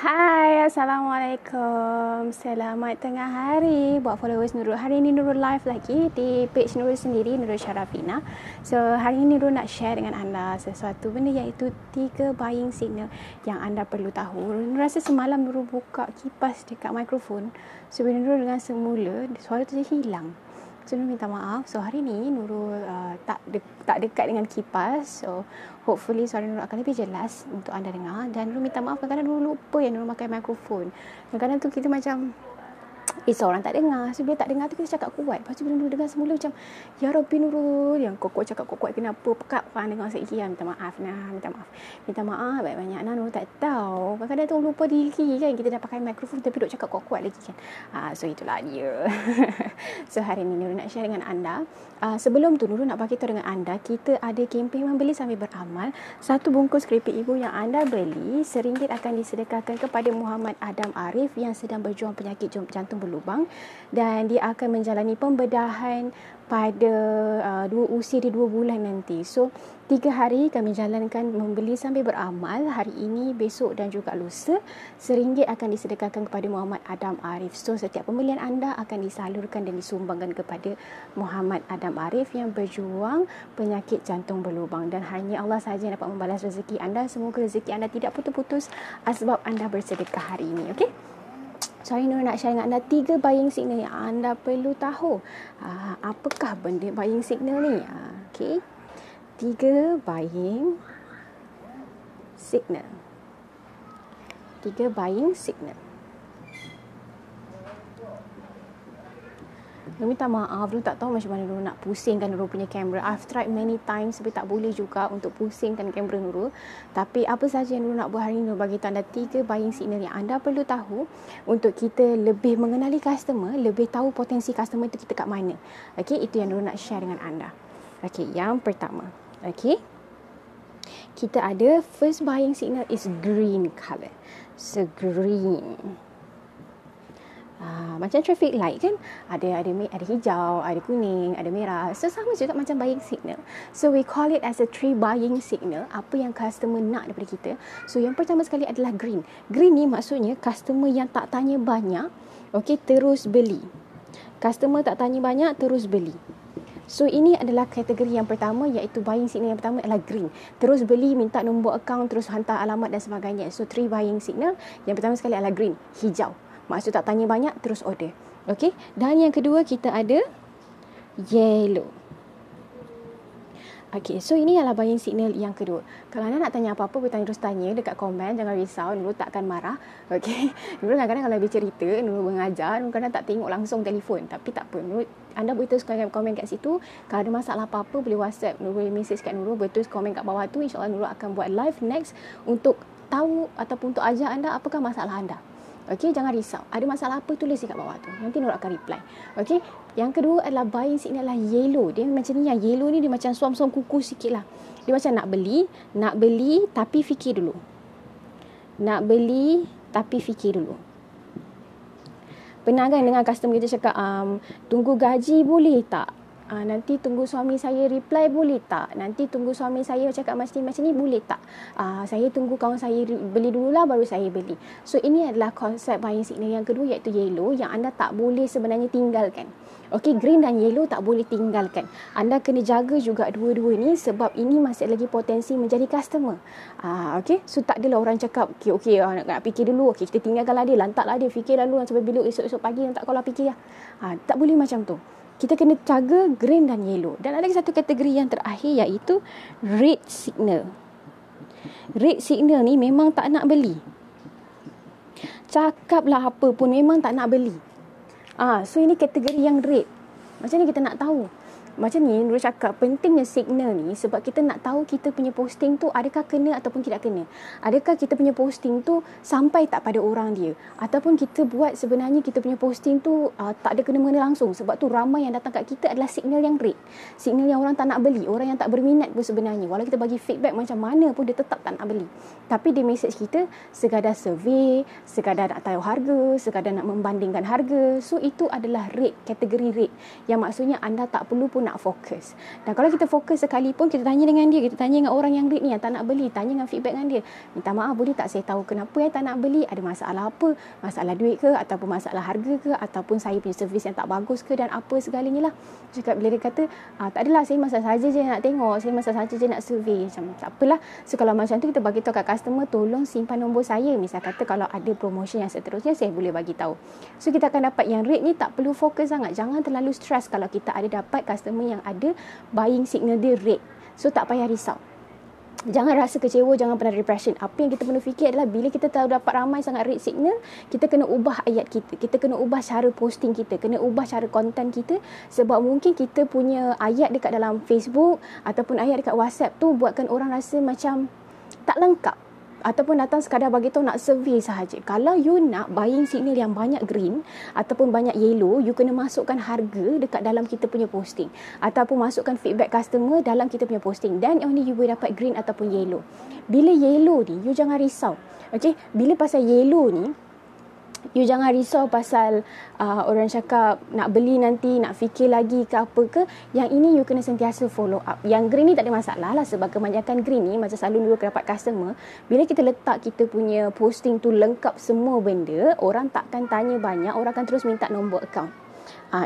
Hai, Assalamualaikum. Selamat tengah hari buat followers Nurul. Hari ini Nurul live lagi di page Nurul sendiri, Nurul Syarafina. So, hari ini Nurul nak share dengan anda sesuatu benda iaitu 3 buying signal yang anda perlu tahu. Nurul rasa semalam Nurul buka kipas dekat mikrofon. So, bila Nurul dengan semula, suara tu hilang. So, Nurul minta maaf. So, hari ni Nurul tak dekat dengan kipas. So, hopefully suara Nurul akan lebih jelas untuk anda dengar. Dan Nurul minta maaf kadang-kadang Nurul lupa yang Nurul pakai mikrofon. Kadang-kadang tu kita macam orang tak dengar. So, bila tak dengar tu kita cakap kuat. Lepas tu bila Nurul dengar semula macam, Ya Rabbi Nurul, yang kuat cakap kuat kenapa? Pekat orang dengar sikit. Minta maaf nah, minta maaf banyak-banyak nah, Nurul tak tahu. Kadang-kadang tu lupa diri kan. Kita dah pakai mikrofon tapi duk cakap kuat-kuat lagi kan. So itulah dia. So hari ni Nurul nak share dengan anda. Sebelum tu Nurul nak bagi tahu dengan anda, kita ada kempen membeli sambil beramal. 1 bungkus keripik ibu yang anda beli RM1 akan disedekahkan kepada Muhammad Adam Arif yang sedang berjuang penyakit jantung berlubang, dan dia akan menjalani pembedahan pada usia dia 2 bulan nanti. So 3 hari kami jalankan membeli sambil beramal, hari ini, besok dan juga lusa. RM1 akan disedekahkan kepada Muhammad Adam Arif. So setiap pembelian anda akan disalurkan dan disumbangkan kepada Muhammad Adam Arif yang berjuang penyakit jantung berlubang. Dan hanya Allah sahaja yang dapat membalas rezeki anda. Semoga rezeki anda tidak putus-putus sebab anda bersedekah hari ini. Okey? So, hari ni nak share dengan anda 3 buying signal yang anda perlu tahu. Apakah benda buying signal ni? Okey. 3 buying signal. 3 buying signal. Nurul minta maaf, Nurul tak tahu macam mana Nurul nak pusingkan Nurul punya kamera. I've tried many times tapi tak boleh juga untuk pusingkan kamera Nurul. Tapi apa sahaja yang Nurul nak buat hari ini, Nurul bagi tahu anda 3 buying signal yang anda perlu tahu untuk kita lebih mengenali customer, lebih tahu potensi customer itu kita kat mana. Okey, itu yang Nurul nak share dengan anda. Okey, yang pertama. Okey. Kita ada first buying signal is green color. So green. Macam traffic light kan, ada hijau, ada kuning, ada merah. So sama juga macam buying signal. So we call it as a 3 buying signal. Apa yang customer nak daripada kita. So yang pertama sekali adalah green. Green ni maksudnya customer yang tak tanya banyak, okey, terus beli. Customer tak tanya banyak, terus beli. So ini adalah kategori yang pertama, iaitu buying signal yang pertama adalah green. Terus beli, minta nombor akaun, terus hantar alamat dan sebagainya. So 3 buying signal. Yang pertama sekali adalah green, hijau. Maksud tak tanya banyak, terus order. Okey. Dan yang kedua kita ada yellow. Okey, so ini adalah buying signal yang kedua. Kalau anda nak tanya apa-apa, boleh terus tanya dekat komen. Jangan risau, Nurul tak akan marah. Okey. Nurul kadang-kadang kalau habis cerita, Nurul mengajar, Nurul kadang tak tengok langsung telefon. Tapi tak apa, anda boleh terus komen kat situ. Kalau ada masalah apa-apa, boleh WhatsApp Nurul, message kat Nurul, boleh terus komen kat bawah tu. InsyaAllah Nurul akan buat live next untuk tahu ataupun untuk ajar anda apakah masalah anda. Okey, jangan risau. Ada masalah apa, tulis dekat bawah tu. Nanti Nurul akan reply. Okey. Yang kedua adalah buying signal adalah yellow. Dia macam ni, yang yellow ni dia macam suam-suam kuku sikit lah. Dia macam nak beli tapi fikir dulu. Pernah kan dengan customer kita cakap, tunggu gaji boleh tak? Nanti tunggu suami saya reply boleh tak? Nanti tunggu suami saya cakap macam ni boleh tak? Saya tunggu kawan saya beli dululah baru saya beli. So ini adalah konsep buying signal yang kedua, iaitu yellow, yang anda tak boleh sebenarnya tinggalkan. Okey, green dan yellow tak boleh tinggalkan. Anda kena jaga juga dua-dua ni sebab ini masih lagi potensi menjadi customer. Okey, so tak adalah orang cakap okey, nak fikir dulu. Okey, kita tinggalkanlah dia, lantaklah dia, fikirlah dulu sampai bila esok-esok pagi nanti kalau fikir lah. Tak boleh macam tu. Kita kena jaga green dan yellow. Dan ada satu kategori yang terakhir, iaitu red signal. Red signal ni memang tak nak beli. Cakaplah apa pun memang tak nak beli. So ini kategori yang red. Macam ni kita nak tahu? Macam ni Nurul cakap, pentingnya signal ni sebab kita nak tahu kita punya posting tu adakah kena ataupun tidak kena. Adakah kita punya posting tu sampai tak pada orang dia, ataupun kita buat sebenarnya kita punya posting tu tak ada kena-mengena langsung. Sebab tu ramai yang datang kat kita adalah signal yang red. Signal yang orang tak nak beli, orang yang tak berminat pun sebenarnya. Walau kita bagi feedback macam mana pun dia tetap tak nak beli. Tapi dia message kita sekadar survey, sekadar nak tahu harga, sekadar nak membandingkan harga. So itu adalah red, kategori red, yang maksudnya anda tak perlu pun nak nak fokus. Dan kalau kita fokus sekali pun, kita tanya dengan dia, kita tanya dengan orang yang read ni yang tak nak beli, tanya dengan feedback dengan dia. Minta maaf, boleh tak saya tahu kenapa tak nak beli? Ada masalah apa? Masalah duit ke? Ataupun masalah harga ke? Ataupun saya punya servis yang tak bagus ke? Dan apa segalanya lah. Cakap bila dia kata, tak adalah, saya masa saja je nak tengok, saya masa saja je nak survey. Macam tak apalah. So kalau macam tu, kita bagi tahu kat customer, tolong simpan nombor saya. Misal kata kalau ada promotion yang seterusnya, saya boleh bagi tahu. So kita akan dapat yang rate ni tak perlu fokus sangat. Jangan terlalu stres kalau kita ada dapat customer yang ada buying signal dia rate. So tak payah risau. Jangan rasa kecewa, jangan pernah depression. Apa yang kita perlu fikir adalah bila kita tahu dapat ramai sangat rate signal, kita kena ubah ayat kita. Kita kena ubah cara posting kita, kena ubah cara konten kita. Sebab mungkin kita punya ayat dekat dalam Facebook ataupun ayat dekat WhatsApp tu buatkan orang rasa macam tak lengkap. Ataupun datang sekadar bagi tahu nak survey sahaja. Kalau you nak buying signal yang banyak green ataupun banyak yellow, you kena masukkan harga dekat dalam kita punya posting. Ataupun masukkan feedback customer dalam kita punya posting. Then only you boleh dapat green ataupun yellow. Bila yellow ni, you jangan risau. Okay? Bila pasal yellow ni, you jangan risau pasal orang cakap nak beli nanti, nak fikir lagi ke apa ke. Yang ini you kena sentiasa follow up. Yang green ni tak ada masalah lah, sebab kebanyakan green ni macam selalu dulu dapat customer, bila kita letak kita punya posting tu lengkap semua benda, orang takkan tanya banyak, orang akan terus minta nombor account.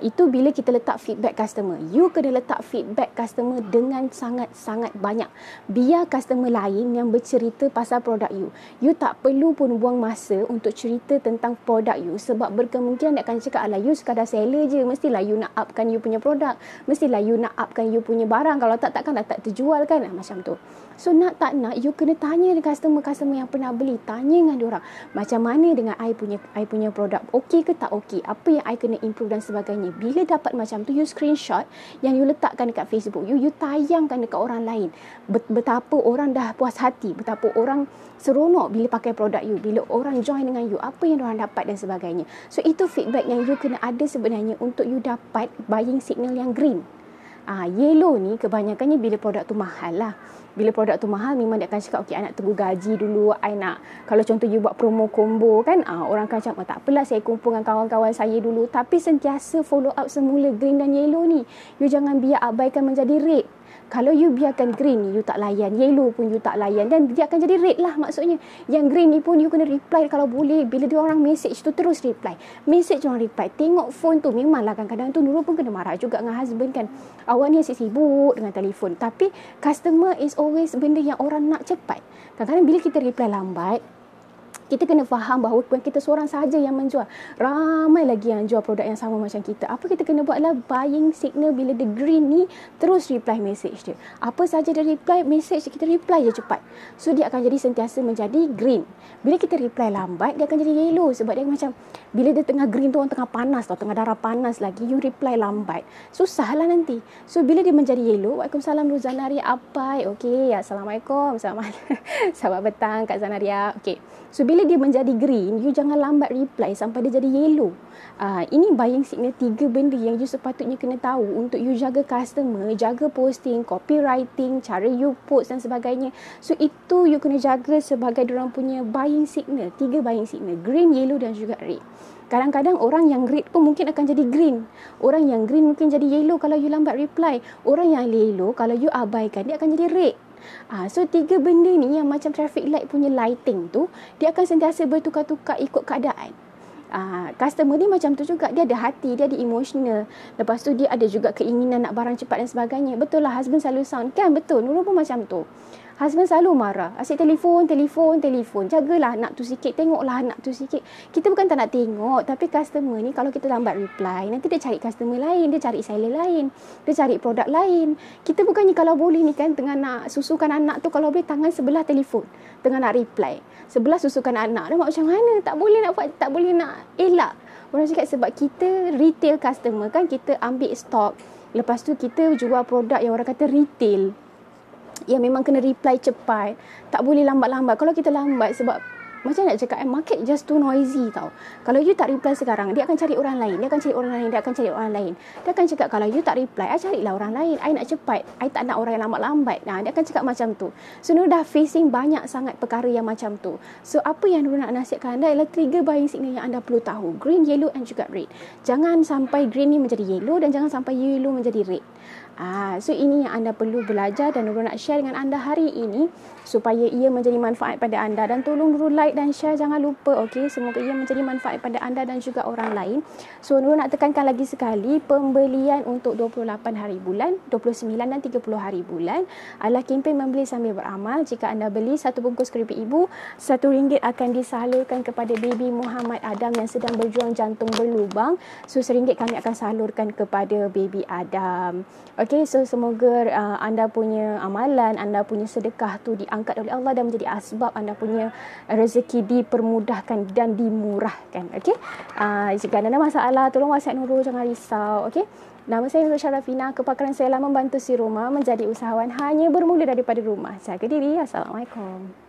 Itu bila kita letak feedback customer. You kena letak feedback customer dengan sangat-sangat banyak. Biar customer lain yang bercerita pasal produk you. You tak perlu pun buang masa untuk cerita tentang produk you, sebab berkemungkinan dia akan cakap, alah you sekadar seller je, mestilah you nak upkan you punya produk, mestilah you nak upkan you punya barang, kalau takkan dah tak terjual kan, macam tu. So nak tak nak, you kena tanya dengan customer-customer yang pernah beli. Tanya dengan diorang, macam mana dengan I punya produk, okey ke tak okey, apa yang I kena improve dan sebagainya. Bila dapat macam tu, you screenshot yang you letakkan dekat Facebook you tayangkan dekat orang lain. Betapa orang dah puas hati, betapa orang seronok bila pakai produk you, bila orang join dengan you, apa yang orang dapat dan sebagainya. So itu feedback yang you kena ada sebenarnya untuk you dapat buying signal yang green. Yellow ni kebanyakannya bila produk tu mahal lah. Bila produk tu mahal, memang dia akan cakap, okay, I nak tunggu gaji dulu, I nak, kalau contoh you buat promo combo kan, orang akan cakap, tak apalah, saya kumpulkan kawan-kawan saya dulu. Tapi sentiasa follow up semula green dan yellow ni. You jangan biar abaikan menjadi red. Kalau you biarkan green ni, you tak layan, yellow pun you tak layan, dan dia akan jadi red lah maksudnya. Yang green ni pun you kena reply kalau boleh. Bila dia orang message tu, terus reply. Message orang reply. Tengok phone tu, memanglah kadang-kadang tu Nurul pun kena marah juga dengan husband kan. Awak ni asyik sibuk dengan telefon. Tapi customer is always benda yang orang nak cepat. Kadang-kadang bila kita reply lambat, kita kena faham bahawa bukan kita seorang sahaja yang menjual. Ramai lagi yang jual produk yang sama macam kita. Apa kita kena buat adalah buying signal bila the green ni, terus reply message dia. Apa saja dia reply message, kita reply je cepat. So dia akan jadi sentiasa menjadi green. Bila kita reply lambat, dia akan jadi yellow. Sebab dia macam, bila dia tengah green tu orang tengah panas tau, tengah darah panas lagi, you reply lambat, susah lah nanti. So bila dia menjadi yellow, Waalaikumsalam Nur Zanaria Apai. Okay, Assalamualaikum. Selamat petang Kak Zanaria. Okay. So bila dia menjadi green, you jangan lambat reply sampai dia jadi yellow. Ini buying signal 3 benda yang you sepatutnya kena tahu untuk you jaga customer, jaga posting, copywriting, cara you post dan sebagainya. So itu you kena jaga sebagai diorang punya buying signal. 3 buying signal, green, yellow dan juga red. Kadang-kadang orang yang red pun mungkin akan jadi green. Orang yang green mungkin jadi yellow kalau you lambat reply. Orang yang yellow kalau you abaikan, dia akan jadi red. So 3 benda ni yang macam traffic light punya lighting tu, dia akan sentiasa bertukar-tukar ikut keadaan. Customer ni macam tu juga, dia ada hati, dia ada emotional. Lepas tu dia ada juga keinginan nak barang cepat dan sebagainya. Betul lah, husband selalu sound kan, betul, Nurul pun macam tu. Husband selalu marah, asyik telefon. Jagalah anak tu sikit, tengoklah anak tu sikit. Kita bukan tak nak tengok, tapi customer ni kalau kita lambat reply, nanti dia cari customer lain, dia cari seller lain, dia cari produk lain. Kita bukannya kalau boleh ni kan, tengah nak susukan anak tu, kalau boleh tangan sebelah telefon, tengah nak reply, sebelah susukan anak. Dia macam mana? Tak boleh nak buat, tak boleh nak elak. Orang cakap sebab kita retail customer kan, kita ambil stok. Lepas tu kita jual produk yang orang kata retail, yang memang kena reply cepat. Tak boleh lambat-lambat. Kalau kita lambat sebab macam nak cakap, market just too noisy tau. Kalau you tak reply sekarang, dia akan cari orang lain, dia akan cari orang lain, dia akan cari orang lain. Dia akan cakap, kalau you tak reply, I carilah orang lain. I nak cepat, I tak nak orang yang lambat-lambat. Dia akan cakap macam tu. So Nurul dah facing banyak sangat perkara yang macam tu. So apa yang Nurul nak nasihatkan anda ialah 3 buying signal yang anda perlu tahu. Green, yellow and juga red. Jangan sampai green ni menjadi yellow dan jangan sampai yellow menjadi red. So ini yang anda perlu belajar dan Nurul nak share dengan anda hari ini supaya ia menjadi manfaat pada anda. Dan tolong Nurul like dan share, jangan lupa, okey. Semoga ia menjadi manfaat pada anda dan juga orang lain. So Nurul nak tekankan lagi sekali, pembelian untuk 28 hari bulan, 29 dan 30 hari bulan adalah kempen membeli sambil beramal. Jika anda beli 1 bungkus keripik ibu, RM1 akan disalurkan kepada baby Muhammad Adam yang sedang berjuang jantung berlubang. So RM1 kami akan salurkan kepada baby Adam. Okey, so semoga anda punya amalan, anda punya sedekah tu diangkat oleh Allah dan menjadi asbab anda punya rezeki dipermudahkan dan dimurahkan. Okey, jika anda ada masalah, tolong WhatsApp Nurul, jangan risau. Okey, nama saya Nurul Syarafina. Kepakaran saya adalah membantu si rumah menjadi usahawan hanya bermula daripada rumah. Jaga diri. Assalamualaikum.